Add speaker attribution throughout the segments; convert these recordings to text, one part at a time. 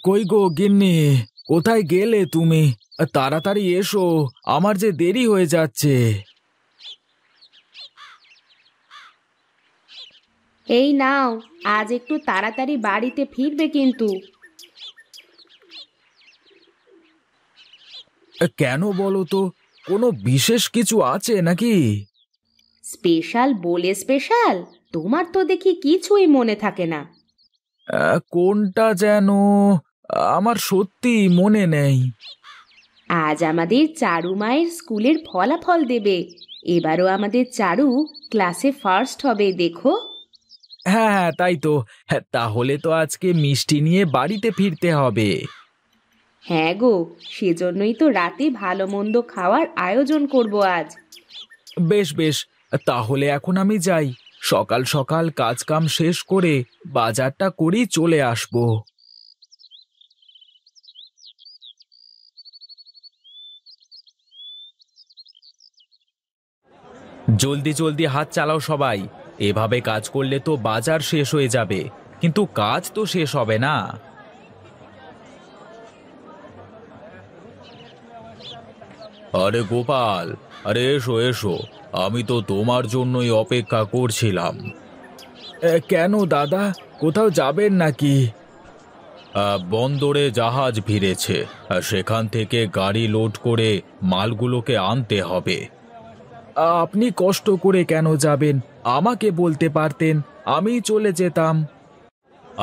Speaker 1: কই গো গিন্নি, কোথায় গেলে তুমি? তাড়াতাড়ি এসো, আমার যে দেরি হয়ে যাচ্ছে।
Speaker 2: এই নাও, আজ একটু তাড়াতাড়ি বাড়িতে ফিরবে কিন্তু।
Speaker 1: কেন বলো তো, কোনো বিশেষ কিছু আছে নাকি?
Speaker 2: স্পেশাল বলে স্পেশাল? তোমার তো দেখি কিছুই মনে থাকে না।
Speaker 1: কোনটা যেন আমার সত্যি মনে নেই।
Speaker 2: আজ আমাদের চারু মায়ের স্কুলের ফলাফল দেবে। এবারও আমাদের চারু ক্লাসে ফার্স্ট হবে, দেখো।
Speaker 1: হ্যাঁ হ্যাঁ, তাই তো। হ্যাঁ, তাহলে তো আজকে মিষ্টি নিয়ে বাড়িতে ফিরতে হবে।
Speaker 2: হ্যাঁ গো, সেজন্যই তো রাতে ভালো মন্দ খাওয়ার আয়োজন করব আজ।
Speaker 1: বেশ বেশ, তাহলে এখন আমি যাই। সকাল সকাল কাজ কাম শেষ করে বাজারটা করেই চলে আসবো। জলদি জলদি হাত চালাও সবাই। এভাবে কাজ করলে তো বাজার শেষ হয়ে যাবে, কিন্তু কাজ তো শেষ হবে না। আরে গোপাল, আরে এসো এসো, আমি তো তোমার জন্যই অপেক্ষা করছিলাম। কেন দাদা, কোথাও যাবেন নাকি? বন্দরে জাহাজ ভিড়েছে, সেখান থেকে গাড়ি লোড করে মালগুলোকে আনতে হবে। আপনি কষ্ট করে কেন যাবেন? আমাকে বলতে পারতেন, আমি চলে যেতাম।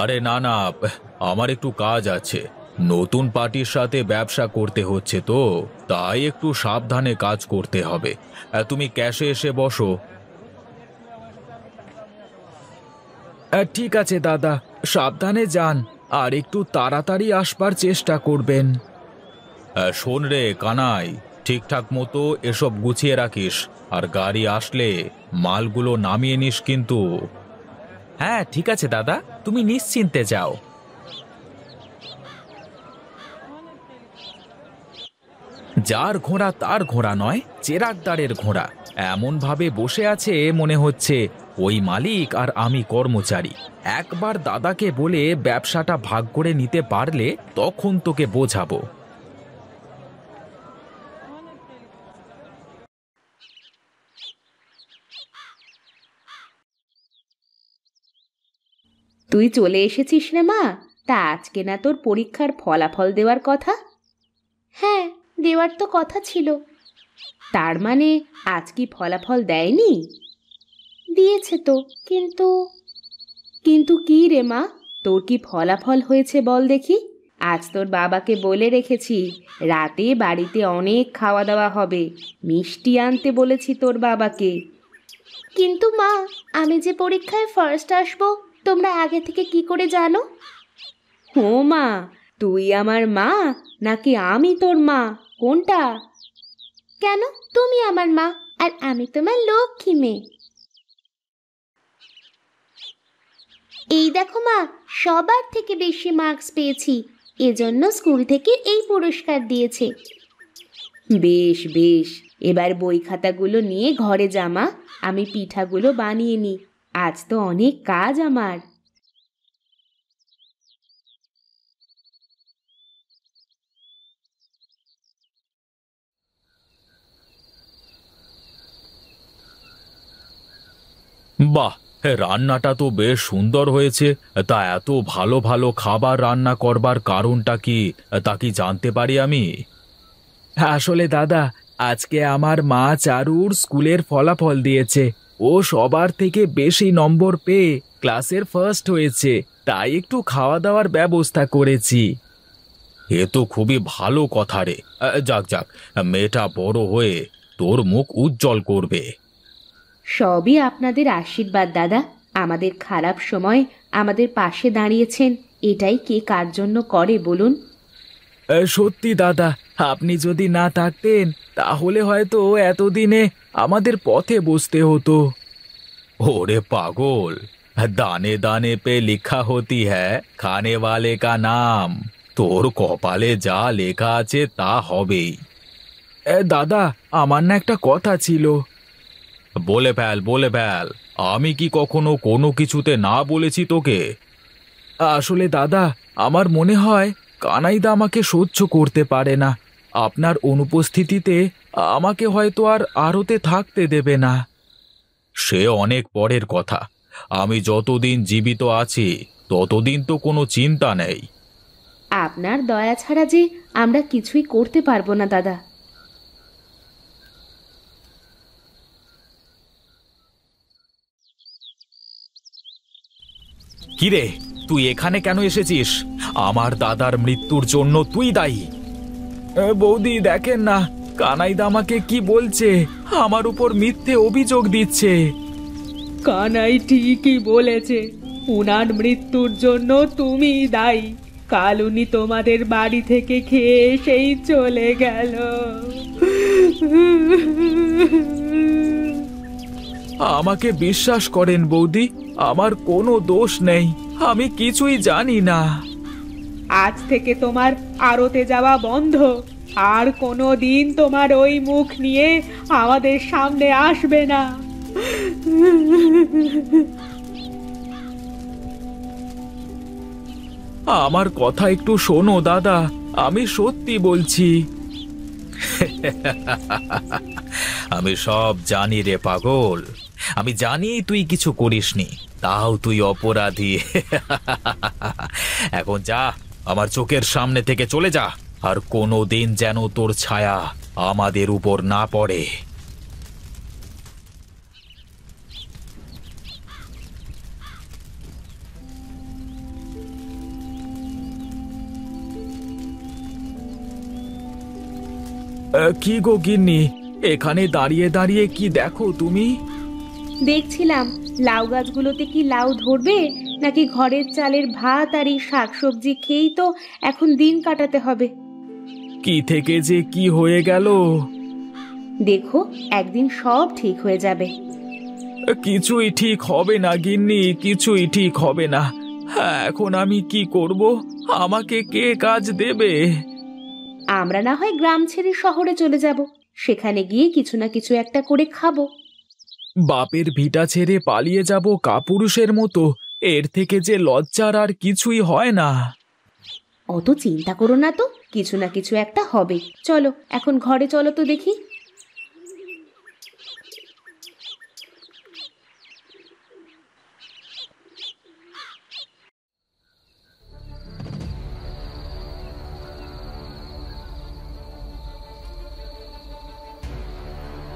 Speaker 1: আরে না না, আমার একটু কাজ আছে। নতুন পার্টির সাথে ব্যবসা করতে হচ্ছে তো, তাই একটু সাবধানে কাজ করতে হবে। তুমি ক্যাশে এসে বসো। ঠিক আছে দাদা, সাবধানে যান, আর একটু তাড়াতাড়ি আসবার চেষ্টা করবেন। শোন রে কানাই, ঠিকঠাক মতো এসব গুছিয়ে রাখিস, আর গাড়ি আসলে মালগুলো নামিয়ে নিস কিন্তু। হ্যাঁ ঠিক আছে দাদা, তুমি নিশ্চিন্তে যাও। যার ঘোড়া তার ঘোড়া নয়, চেরাগদারের ঘোড়া। এমন ভাবে বসে আছে মনে হচ্ছে ওই মালিক আর আমি কর্মচারী। একবার দাদাকে বলে ব্যবসাটা ভাগ করে নিতে পারলে তখন তোকে বোঝাবো।
Speaker 2: তুই চলে এসেছিস রে মা? তা আজকে না তোর পরীক্ষার ফলাফল দেওয়ার কথা? হ্যাঁ, দেওয়ার তো কথা ছিল। তার মানে আজ কি ফলাফল দেয়নি? দিয়েছে তো, কিন্তু কিন্তু কি রে মা? তোর কি ফলাফল হয়েছে বল দেখি। আজ তোর বাবাকে বলে রেখেছি, রাতে বাড়িতে অনেক খাওয়া দাওয়া হবে। মিষ্টি আনতে বলেছি তোর বাবাকে। কিন্তু মা, আমি যে পরীক্ষায় ফার্স্ট আসবো তোমরা আগে থেকে কি করে জানো? ও মা, তুই আমার মা নাকি আমি তোর মা, কোনটা? কেন, তুমি আমার মা আর আমি তোমার লক্ষ্মী মেয়ে। এই দেখো মা, সবার থেকে বেশি মার্কস পেয়েছি, এজন্য স্কুল থেকে এই পুরস্কার দিয়েছে। বেশ বেশ, এবার বই খাতাগুলো নিয়ে ঘরে যা মা, আমি পিঠাগুলো বানিয়ে নিই। আজ তো অনেক কাজ আমার।
Speaker 1: বাহ, রান্নাটা তো বেশ সুন্দর হয়েছে। তা এত ভালো ভালো খাবার রান্না করবার কারণটা কি, তা কি জানতে পারি আমি? আসলে দাদা, আজকে আমার মা চারুর স্কুলের ফলাফল দিয়েছে। ও সবার থেকে বেশি নম্বর পেয়ে ক্লাসের ফার্স্ট হয়েছে, তাই একটু খাওয়া দাওয়ার ব্যবস্থা করেছি। এ তো খুবই ভালো কথা রে। যাক যাক, মেয়েটা বড় হয়ে তোর মুখ উজ্জ্বল করবে।
Speaker 2: সবই আপনাদের আশীর্বাদ দাদা। আমাদের খারাপ সময় আমাদের পাশে দাঁড়িয়েছেন, এটাই কে কার জন্য করে বলুন?
Speaker 1: সত্যি দাদা, আপনি যদি না থাকতেন তাহলে হয়তো এতদিনে আমাদের পথে বসতে হতো। ওরে পাগল, দানে দানে পে লিখা হতি হ্যায় খানে ওয়ালে কা নাম। তোর কপালে যা লেখা আছে তা হবেই। দাদা, আমার না একটা কথা ছিল। বলে ফেল বলে ফেল, আমি কি কখনো কোনো কিছুতে না বলেছি তোকে? আসলে দাদা, আমার মনে হয় কানাইদা আমাকে সহ্য করতে পারে না। আপনার অনুপস্থিতিতে আমাকে হয়তো আর আড়তে থাকতে দেবে না। সে অনেক পরের কথা। আমি যতদিন জীবিত আছি ততদিন তো কোনো চিন্তা নেই।
Speaker 2: আপনার দয়া ছাড়া যে আমরা কিছুই করতে পারবো না দাদা।
Speaker 1: কিরে, তুই এখানে কেন এসেছিস? আমার দাদার মৃত্যুর জন্য তুই দায়ী। বৌদি দেখেন না, কানাইদা আমাকে কি বলছে, আমার উপর মিথ্যে অভিযোগ দিচ্ছে।
Speaker 2: কানাই ঠিকই বলেছে, উনার মৃত্যুর জন্য তুমি দায়ী। কাল উনি তোমাদের বাড়ি থেকে খেয়ে এসেই চলে গেল।
Speaker 1: আমাকে বিশ্বাস করেন বৌদি, আমার কোনো দোষ নেই, আমি কিছুই জানি না।
Speaker 2: আজ থেকে তোমার আড়তে যাওয়া বন্ধ। আর কোনো দিন তোমার ওই মুখ নিয়ে আমাদের সামনে আসবে না।
Speaker 1: আমার কথা একটু শোনো দাদা, আমি সত্যি বলছি। আমি সব জানি রে পাগল, আমি জানি তুই কিছু করিসনি, তাও তুই অপরাধী। এখন যা, আমার চোখের সামনে থেকে চলে যা, আর কোনো দিন যেন তোর ছায়া আমাদের উপর না পড়ে। কি গো গিন্নি, এখানে দাঁড়িয়ে দাঁড়িয়ে কি দেখো তুমি?
Speaker 2: দেখছিলাম লাউ গাছগুলোতে কি লাউ ধরবে, নাকি ঘরের চালের ভাত আর এই শাকসবজি খেয়েই তো এখন দিন কাটাতে হবে।
Speaker 1: কি থেকে যে কি হয়ে গেল।
Speaker 2: দেখো, একদিন সব ঠিক হয়ে যাবে।
Speaker 1: কিছুই ঠিক হবে না গিন্নি, কিছুই ঠিক হবে না। হ্যাঁ, এখন আমি কি করব? আমাকে কে কাজ দেবে?
Speaker 2: আমরা না হয় গ্রাম ছেড়ে শহরে চলে যাব, সেখানে গিয়ে কিছু না কিছু একটা করে খাবো।
Speaker 1: বাপের ভিটা ছেড়ে পালিয়ে যাব কাপুরুষের মতো, এর থেকে যে লজ্জার আর কিছুই হয় না।
Speaker 2: অত চিন্তা করো না তো, কিছু না কিছু একটা হবে। চলো এখন ঘরে চলো তো দেখি।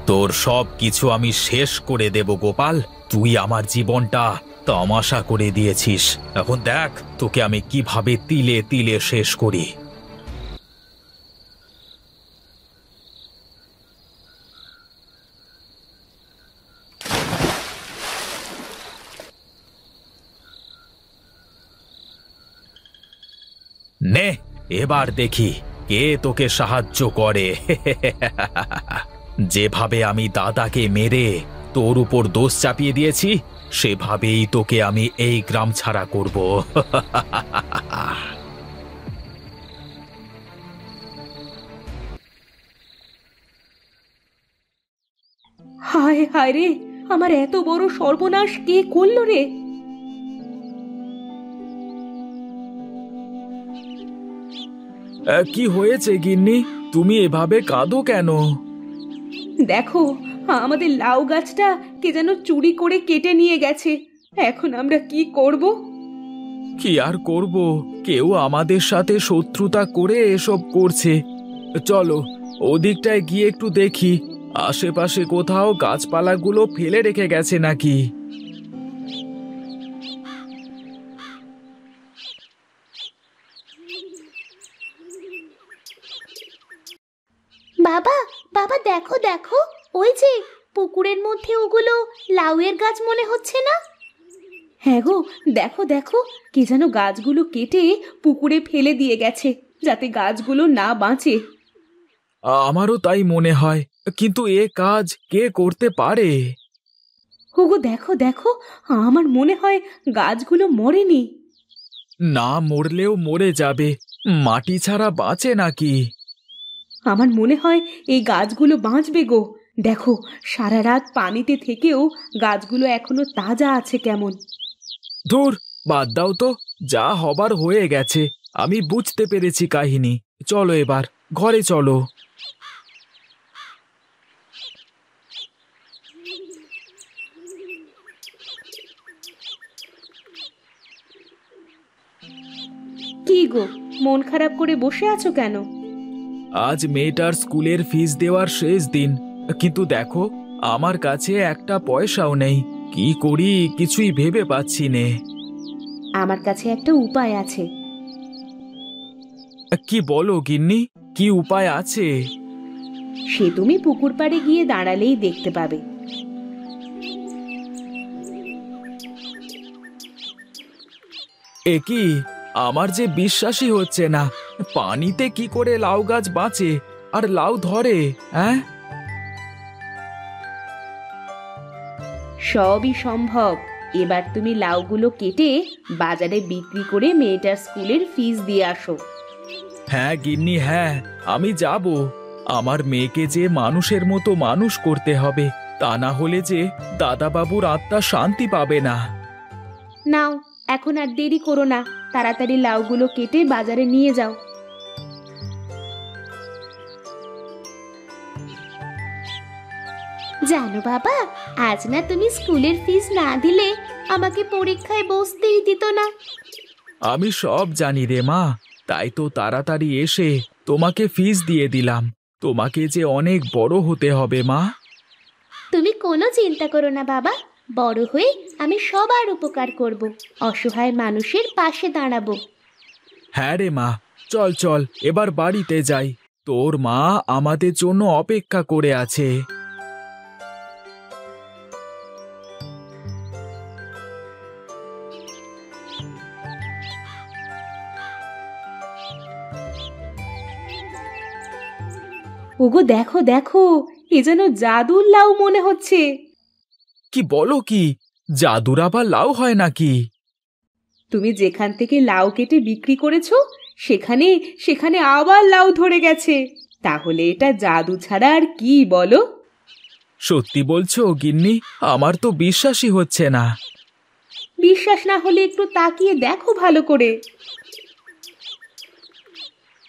Speaker 1: তোর সব কিছু আমি শেষ করে দেব গোপাল। তুই আমার জীবনটা তামাশা করে দিয়েছিস, এখন দেখ তোকে আমি কিভাবে তিলে তিলে শেষ করি। নে, এবার দেখি কে তোকে সাহায্য করে। যেভাবে আমি দাদাকে মেরে তোর উপর দোষ চাপিয়ে দিয়েছি, সেভাবেই তোকে আমি এই গ্রাম ছাড়া করব।
Speaker 2: হায় হায় রে, আমার এত বড় সর্বনাশ কে করলো রে?
Speaker 1: কি হয়েছে গিন্নি, তুমি এভাবে কাঁদো কেন?
Speaker 2: দেখো, আমাদের লাউ গাছটা কে যেন চুরি করে কেটে নিয়ে গেছে। এখন আমরা কি করব?
Speaker 1: কি আর করব, কেউ আমাদের সাথে শত্রুতা করে এসব করছে। চলো ওদিকটায় গিয়ে একটু দেখি, আশেপাশে কোথাও গাছপালাগুলো ফেলে রেখে গেছে নাকি।
Speaker 2: বাবা, বাবা দেখো দেখো, ওই যে পুকুরের মধ্যে ওগুলো লাউয়ের গাছ মনে হচ্ছে না? হ্যাঁ গো, দেখো দেখো, কে যেন গাছগুলো কেটে পুকুরে ফেলে দিয়ে গেছে, যাতে গাছগুলো না বাঁচে।
Speaker 1: আমারও তাই মনে হয়, কিন্তু এ কাজ কে করতে পারে?
Speaker 2: ওগো দেখো দেখো, আমার মনে হয় গাছগুলো মরেনি।
Speaker 1: না মরলেও মরে যাবে, মাটি ছাড়া বাঁচে নাকি?
Speaker 2: আমার মনে হয় এই গাছগুলো বাঁচবে গো। দেখো, সারা রাত পানিতে থেকেও গাছগুলো এখনো তাজা আছে কেমন।
Speaker 1: ধুর, বাদ দাও তো, যা হবার হয়ে গেছে, আমি বুঝতে পেরেছি কাহিনী। চলো এবার ঘরে চলো।
Speaker 2: কি গো, মন খারাপ করে বসে আছো কেন?
Speaker 1: আজ মেয়েটার স্কুলের ফিস দেওয়ার শেষ দিন, কিন্তু দেখো আমার কাছে একটা পয়সাও নেই। কি করি কিছুই ভেবে পাচ্ছি নে।
Speaker 2: আমার কাছে একটা উপায় আছে।
Speaker 1: কি বলো গিন্নি, কি উপায় আছে?
Speaker 2: সে তুমি পুকুর পাড়ে গিয়ে দাঁড়ালেই দেখতে পাবে।
Speaker 1: এ কি, আমার যে বিশ্বাসই হচ্ছে না। পানিতে কি করে লাউ গাছ বাঁচে আর লাউ ধরে? হ্যাঁ,
Speaker 2: সবই সম্ভব। এবার তুমি লাউগুলো কেটে বাজারে বিক্রি করে মেয়েটার স্কুলের ফিস দিয়ে আসো।
Speaker 1: হ্যাঁ গিন্নি, হ্যাঁ আমি যাব। আমার মেয়েকে যে মানুষের মতো মানুষ করতে হবে, তা না হলে যে দাদাবাবুর আত্মা শান্তি পাবে না।
Speaker 2: নাও, এখন আর দেরি করো না, তাড়াতাড়ি লাউগুলো কেটে বাজারে নিয়ে যাও। জানো বাবা, আজ না তুমি স্কুলের ফিস না দিলে আমাকে পরীক্ষায় বসতেই দিত না।
Speaker 1: আমি সব জানি রে মা, তাই তো তাড়াতাড়ি এসে তোমাকে ফিস দিয়ে দিলাম। তোমাকে যে অনেক বড় হতে হবে মা।
Speaker 2: তুমি কোনো চিন্তা করো না বাবা, বড় হয়ে আমি সবার উপকার করব, অসহায় মানুষের পাশে দাঁড়াবো।
Speaker 1: হ্যাঁ রে মা, চল চল এবার বাড়িতে যাই। তোর মা আমাদের জন্য অপেক্ষা করে আছে।
Speaker 2: ওগো দেখো দেখো, এ যেন জাদুর লাউ মনে হচ্ছে।
Speaker 1: কি বলো কি, জাদুর আবার লাউ হয় নাকি?
Speaker 2: তুমি যেখান থেকে লাউ কেটে বিক্রি করেছো সেখানে সেখানে আবার লাউ ধরে গেছে। তাহলে এটা জাদু ছাড়া আর কি বলো?
Speaker 1: সত্যি বলছো গিন্নি? আমার তো বিশ্বাসই হচ্ছে না।
Speaker 2: বিশ্বাস না হলে একটু তাকিয়ে দেখো ভালো করে।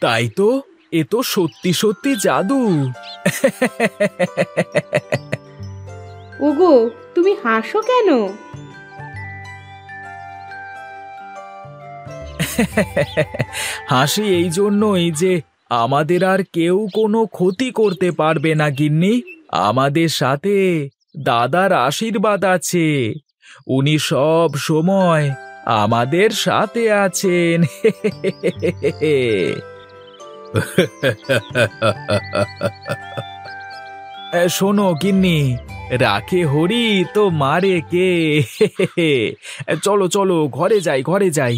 Speaker 1: তাই তো, এ তো সত্যি সত্যি জাদু।
Speaker 2: ওগো, তুমি হাসো কেন?
Speaker 1: হাসি এই জন্যই যে আমাদের আর কেউ কোনো ক্ষতি করতে পারবে না গিন্নি। আমাদের সাথে দাদার আশীর্বাদ আছে। উনি সব সময় আমাদের সাথে আছেন। শোনো গিন্নি, রাখে হরি তো মারে কে। চলো চলো ঘরে যাই, ঘরে যাই।